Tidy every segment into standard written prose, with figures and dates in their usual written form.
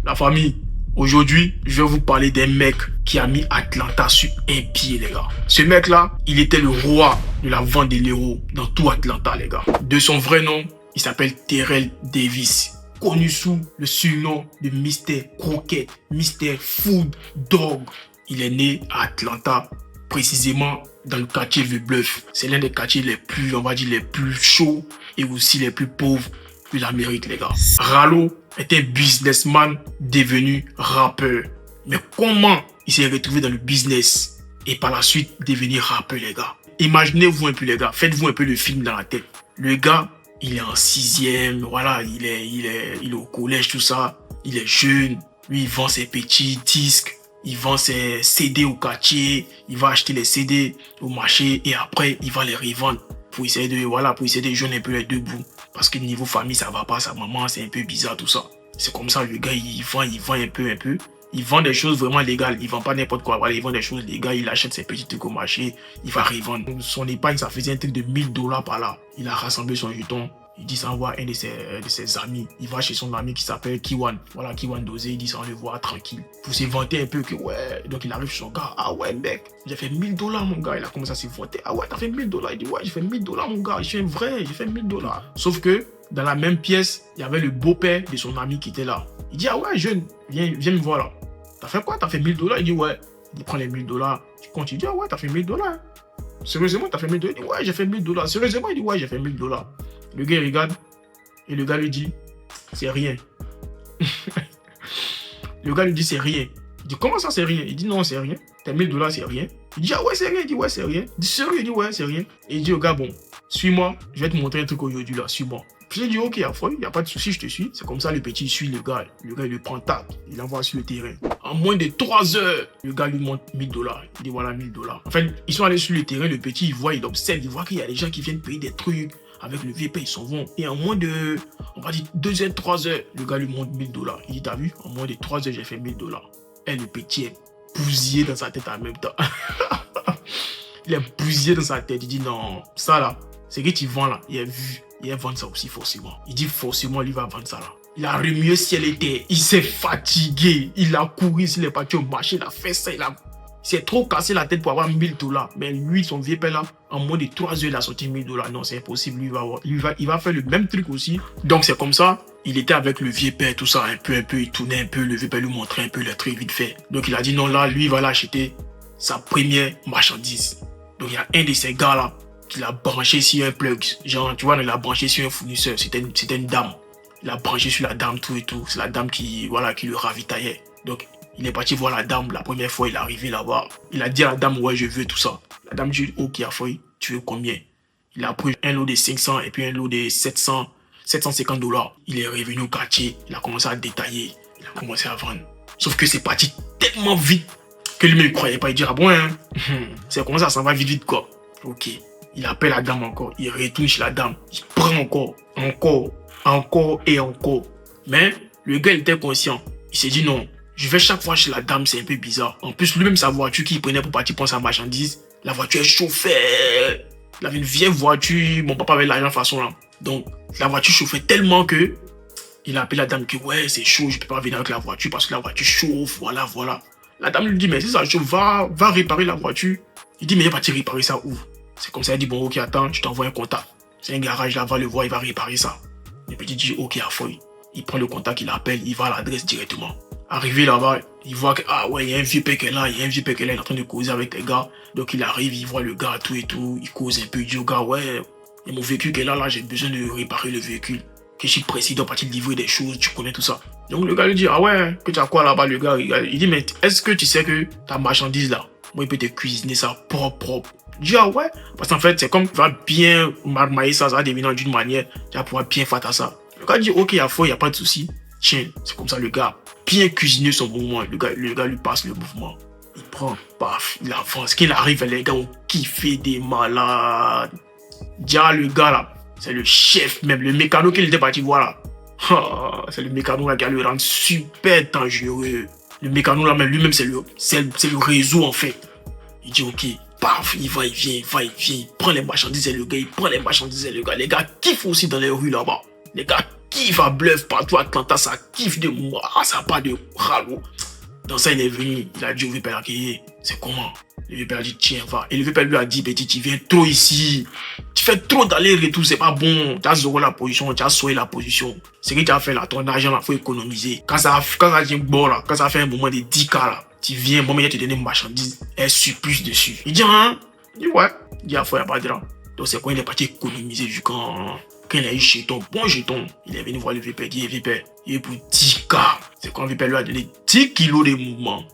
La famille, aujourd'hui, je vais vous parler d'un mec qui a mis Atlanta sur un pied, les gars. Ce mec-là, il était le roi de la vente des héros dans tout Atlanta, les gars. De son vrai nom, il s'appelle Terrell Davis, connu sous le surnom de Mr. Croquette, Mr. Food Dog. Il est né à Atlanta, précisément dans le quartier Vieux-Bluff. C'est l'un des quartiers les plus, on va dire, les plus chauds et aussi les plus pauvres de l'Amérique, les gars. Rallo est un businessman devenu rappeur. Mais comment il s'est retrouvé dans le business et par la suite devenir rappeur, les gars? Imaginez-vous un peu, les gars. Faites-vous un peu le film dans la tête. Le gars, il est en 6e, voilà, il est au collège, tout ça. Il est jeune. Lui, il vend ses petits disques. Il vend ses CD au quartier. Il va acheter les CD au marché et après, il va les revendre pour essayer de, voilà, pour essayer de joindre un peu les deux bouts. Parce que niveau famille, ça va pas, sa maman, c'est un peu bizarre, tout ça. C'est comme ça, le gars, il vend un peu. Il vend des choses vraiment légales. Il vend pas n'importe quoi. Voilà, il vend des choses légales. Il achète ses petits trucs au marché. Il va revendre. Son épargne, ça faisait un truc de $1000 par là. Il a rassemblé son jeton. Il dit ça envoie un de ses amis. Il va chez son ami qui s'appelle Kiwan. Voilà, Kiwan Dosé. Il dit ça, on le voit tranquille. Pour se vanter un peu que ouais. Donc il arrive chez son gars. Ah ouais, mec. J'ai fait $1000, mon gars. Il a commencé à se vanter. Ah ouais, t'as fait $1000. Il dit ouais, j'ai fait $1000, mon gars. Je suis un vrai. J'ai fait $1000. Sauf que dans la même pièce, il y avait le beau-père de son ami qui était là. Il dit ah ouais, jeune, viens me voir là. T'as fait quoi? T'as fait $1000? Il dit ouais. Il prend les $1000. Il continue. Il dit ah ouais, t'as fait $1000. Sérieusement, t'as fait $1000? Il dit ouais, j'ai fait $1000. Sérieusement, il dit ouais, j'ai fait $1000. Le gars il regarde et le gars lui dit c'est rien. Le gars lui dit c'est rien. Il dit comment ça c'est rien? Il dit non, c'est rien. Tes $1000 c'est rien. Il dit ah ouais, c'est rien. Il dit ouais, c'est rien. Il dit sérieux? Il dit ouais, c'est rien. Et il dit au gars bon, suis-moi, je vais te montrer un truc aujourd'hui là, suis-moi. Puis il dit ok, il n'y a pas de souci, je te suis. C'est comme ça, le petit suit le gars. Le gars il le prend tac, il l'envoie sur le terrain. En moins de 3 heures, le gars lui montre $1000. Il dit voilà $1000. En fait, ils sont allés sur le terrain, le petit il voit, il observe, il voit qu'il y a des gens qui viennent payer des trucs. Avec le VP, ils s'en vont. Et en moins de, on va dire 2 heures, 3 heures, le gars lui montre $1000. Il dit, t'as vu, en moins de 3 heures, j'ai fait $1000. Et le petit est bousillé dans sa tête en même temps. Il est bousillé dans sa tête. Il dit, non, ça là, c'est que tu vends là. Il a vu, il va vendre ça aussi forcément. Il dit, forcément, lui va vendre ça là. Il a remué ciel et terre. Il s'est fatigué. Il a couru sur les parties au marché. Il a fait ça. Il s'est trop cassé la tête pour avoir $1000. Mais lui, son vieux père là, en moins de 3 heures, il a sorti $1000. Non, c'est impossible. Il va faire le même truc aussi. Donc, c'est comme ça. Il était avec le vieux père, tout ça, un peu. Il tournait un peu. Le vieux père lui montrait un peu le truc vite fait. Donc, il a dit non, là, lui, il va l'acheter sa première marchandise. Donc, il y a un de ces gars là qui l'a branché sur un plug. Genre, tu vois, il l'a branché sur un fournisseur. C'était une dame. Il a branché sur la dame, tout et tout. C'est la dame qui, voilà, qui le ravitaillait. Donc, il est parti voir la dame la première fois, il est arrivé là-bas. Il a dit à la dame, ouais, je veux tout ça. La dame dit, ok, Afoy, tu veux combien? Il a pris un lot de 500 et puis un lot de $750. Il est revenu au quartier, il a commencé à détailler, il a commencé à vendre. Sauf que c'est parti tellement vite que lui-même ne croyait pas. Il dit, ah bon, hein? C'est comme ça va vite, quoi. Ok. Il appelle la dame encore, il retourne chez la dame, il prend encore et encore. Mais le gars, il était conscient. Il s'est dit, non. Je vais chaque fois chez la dame, c'est un peu bizarre. En plus, lui-même, sa voiture qu'il prenait pour partir prendre sa marchandise, la voiture est chauffée. Il avait une vieille voiture, mon papa avait l'argent de façon là. Donc, la voiture chauffait tellement que il a appelé la dame que ouais, c'est chaud, je peux pas venir avec la voiture parce que la voiture chauffe, voilà. La dame lui dit, mais si ça chauffe, va réparer la voiture. Il dit, mais il va partir réparer ça où? C'est comme ça, il dit, bon, ok, attends, je t'envoie un contact. C'est un garage là, va le voir, il va réparer ça. Le petit dit, ok, à feuille. Il prend le contact, il appelle, il va à l'adresse directement. Arrivé là-bas, il voit que, ah ouais, il y a un vieux père qui est là, il est en train de causer avec les gars. Donc il arrive, il voit le gars, tout et tout, il cause un peu, il dit au gars, ouais, il y a mon véhicule qui est là, j'ai besoin de réparer le véhicule. Que je suis pressé, il doit partir livrer des choses, tu connais tout ça. Donc le gars lui dit, ah ouais, que tu as quoi là-bas, le gars, il dit, mais est-ce que tu sais que ta marchandise là, moi il peut te cuisiner ça propre. Il dit, ah ouais, parce qu'en fait, c'est comme, tu vas bien marmailler ça va devenir d'une manière, tu vas pouvoir bien faire ça. Le gars dit, ok, il n'y a pas de souci. Tiens, c'est comme ça, le gars, bien cuisiner son mouvement. Le gars lui passe le mouvement. Il prend, paf, il avance. Qu'il arrive, les gars ont kiffé des malades. Déjà, le gars là, c'est le chef même, le mécano qu'il était parti voir là. C'est le mécano là qui a le rendre super dangereux. Le mécano là, même lui-même, c'est le réseau en fait. Il dit, ok, paf, il va, il vient, il prend les marchandises et le gars, Les gars kiffent aussi dans les rues là-bas. Les gars kiffe à Bluff, partout à Atlanta, ça kiffe de moi, ça part de Ralo. Dans ça, il est venu, il a dit au vieux père, c'est comment? Le vieux père a dit, tiens, va. Et le vieux père lui a dit, petit, tu viens trop ici. Tu fais trop d'aller-retour, c'est pas bon. Tu as zéro la position, tu as soigné la position. Ce que tu as fait là, ton argent là, faut économiser. Quand ça vient bon là, quand ça fait un moment de 10K là, tu viens, bon, mais il te donne une marchandise, un surplus dessus. Il dit, hein? Il dit, ouais. Il dit, il n'y a pas de là. Donc c'est quand il est parti économiser du quand il a eu jeton, bon jeton, il est venu voir le vieux père, il dit, vieux père, il est pour 10K. C'est quand le vieux père lui a donné 10 kilos de mouvement.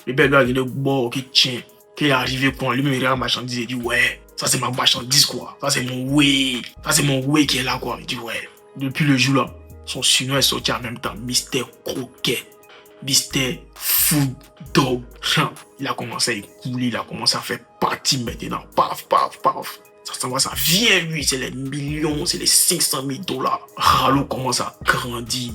Le père lui a donné, bon, ok, tiens, qu'il est arrivé quand lui-même il regarde la marchandise, il dit, ouais, ça c'est ma marchandise quoi, ça c'est mon way qui est là quoi. Il dit, ouais, depuis le jour là, son surnom est sorti en même temps, Mister Croquet, Mister Food Dog. Il a commencé à écouler, il a commencé à faire partie maintenant, paf, paf, paf. Ça vient lui, c'est les millions, c'est les 500 000 $. Ralo commence à grandir.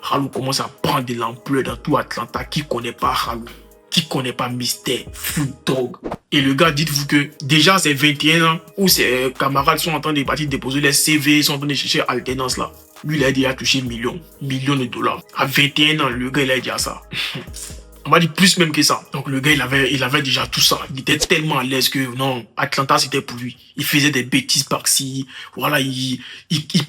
Ralo commence à prendre de l'ampleur dans tout Atlanta. Qui connaît pas Ralo? Qui connaît pas Mister Food Dog? Et le gars, dites-vous que déjà c'est 21 ans où ses camarades sont en train de partir déposer les CV, sont en train de chercher alternance là. Lui, il a déjà touché millions de dollars. À 21 ans, le gars, il a déjà ça. On m'a dit plus même que ça. Donc le gars, il avait déjà tout ça. Il était tellement à l'aise que non, Atlanta, c'était pour lui. Il faisait des bêtises par-ci. Voilà, il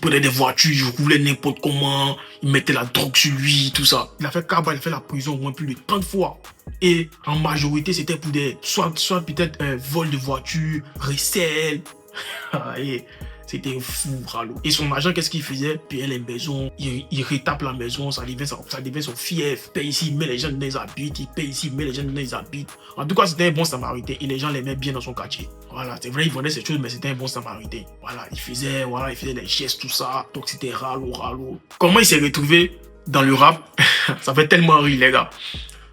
prenait des voitures, il roulait n'importe comment. Il mettait la drogue sur lui, tout ça. Il a fait cabane, il a fait la prison au moins plus de 30 fois. Et en majorité, c'était pour des, soit peut-être un vol de voiture, recel. C'était fou, Ralo. Et son agent, qu'est-ce qu'il faisait? Payait les maisons, il retape la maison, ça devient son fief. Il paye ici, il met les gens dans les habits, il paye ici, il met les gens dans les habits. En tout cas, c'était un bon samaritain et les gens l'aimaient bien dans son quartier. Voilà, c'est vrai, il vendait ces choses, mais c'était un bon samaritain. Voilà, il faisait les gestes, tout ça. Donc c'était Ralo. Comment il s'est retrouvé dans le rap? Ça fait tellement rire, les gars.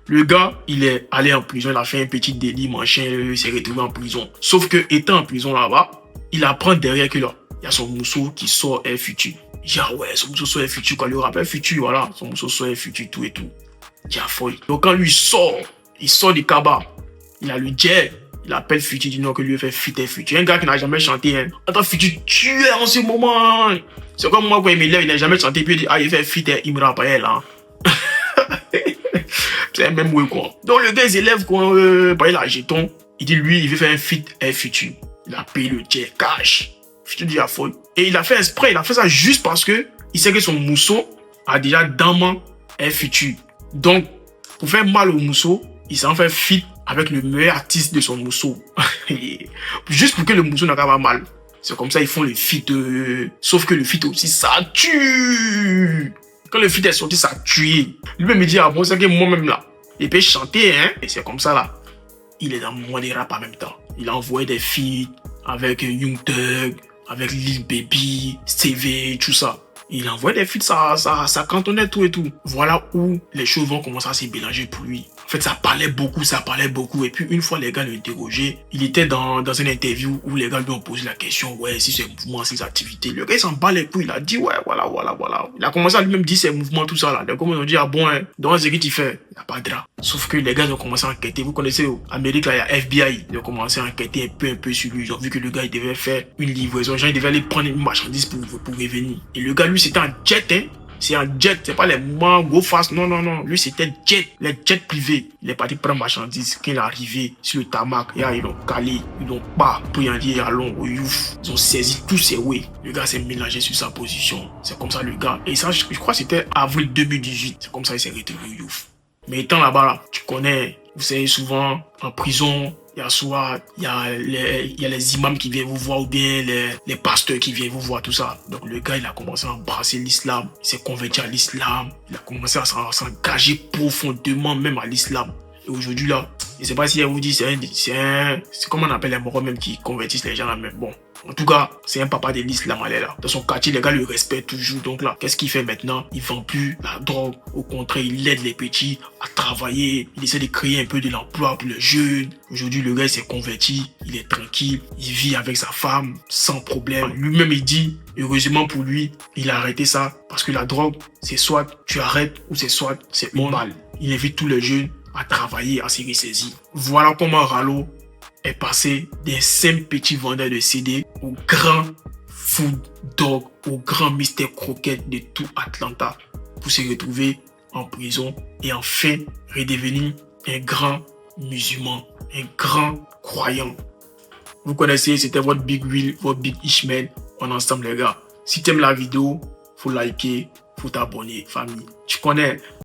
Le gars, il est allé en prison, il a fait un petit délit, machin, il s'est retrouvé en prison. Sauf que, étant en prison là-bas, il apprend derrière que là, il y a son mousseau qui sort un futur. Il dit, ah ouais, son mousseau sort un futur, quoi, le rappel futur, voilà, son mousseau sort un futur, tout et tout. Il dit, ah folie. Donc quand lui il sort du cabas, il a le jet, il appelle futur, il dit non, que lui fait fit un futur. Un gars qui n'a jamais chanté, hein. Attends, futur, tu es en ce moment. C'est comme moi, quand il me lève, il n'a jamais chanté, puis il dit, ah, il fait fit, il me rappelle, là. C'est un même way, quoi. Donc le gars, il s'élève, quoi, il a un jeton. Il dit, lui, il veut faire un fit un futur. Il a payé le jet cash. Je te dis à folle. Et il a fait exprès, il a fait ça juste parce que il sait que son mousseau a déjà dans un futur. Donc, pour faire mal au mousseau, il s'en fait fit avec le meilleur artiste de son mousseau. Juste pour que le mousseau n'a pas mal. C'est comme ça ils font le fit. Sauf que le fit aussi, ça tue. Quand le fit est sorti, ça tue. Lui-même il dit, ah bon, c'est que moi-même là, il peut chanter, hein. Et c'est comme ça là. Il est dans le monde des rap en même temps. Il a envoyé des feats avec Young Thug, avec Lil Baby, CV, tout ça. Il envoie des feats, ça cantonnait tout et tout. Voilà où les choses vont commencer à se mélanger pour lui. En fait, ça parlait beaucoup. Et puis, une fois les gars l'interrogeaient, il était dans une interview où les gars lui ont posé la question, ouais, si c'est mouvement, ses activités. Le gars, il s'en bat les couilles. Il a dit, ouais, voilà. Il a commencé à lui-même dire ses mouvements, tout ça, là. Les gars, ils ont dit, ah bon, hein, donc, ce que tu fais, il n'y a pas de drap. Sauf que les gars, ils ont commencé à enquêter. Vous connaissez, en Amérique, là, il y a FBI. Ils ont commencé à enquêter un peu sur lui. Ils ont vu que le gars, il devait faire une livraison. Genre, il devait aller prendre une marchandise pour revenir. Et le gars, lui, c'était un jet, hein. C'est un jet, c'est pas les mouvements go fast, non. Lui, c'était jet, les jets privés. Il est parti prendre marchandise. Quand il est arrivé sur le tarmac, ils l'ont calé, ils l'ont pas, pour y en dire allons au youf. Ils ont saisi tous ses way. Le gars s'est mélangé sur sa position. C'est comme ça, le gars. Et ça, je crois que c'était avril 2018. C'est comme ça, il s'est retrouvé au youf. Mais étant là-bas, là, tu connais, vous savez, souvent, en prison, il y a les imams qui viennent vous voir ou bien les pasteurs qui viennent vous voir, tout ça. Donc le gars, il a commencé à embrasser l'islam, il s'est converti à l'islam, il a commencé à s'engager profondément même à l'islam. Et aujourd'hui là, je ne sais pas si elle vous dit, c'est comme on appelle les moraux même qui convertissent les gens là même. Bon, en tout cas, c'est un papa de l'islam, elle est là. Dans son quartier, les gars le respectent toujours. Donc là, qu'est-ce qu'il fait maintenant? Il vend plus la drogue. Au contraire, il aide les petits à travailler. Il essaie de créer un peu de l'emploi pour les jeunes. Aujourd'hui, le gars il s'est converti. Il est tranquille. Il vit avec sa femme sans problème. Lui-même, il dit, heureusement pour lui, il a arrêté ça. Parce que la drogue, c'est soit tu arrêtes ou c'est soit c'est une balle. Il invite tous les jeunes à travailler, à s'y ressaisir. Voilà comment Ralo est passé d'un simple petit vendeur de CD au grand food dog au grand mystère croquette de tout Atlanta pour se retrouver en prison et enfin redevenir un grand musulman, un grand croyant. Vous connaissez, c'était votre Big Will, votre Big Ishmael. On est ensemble les gars. Si tu aimes la vidéo, faut liker, faut t'abonner, famille. Tu connais.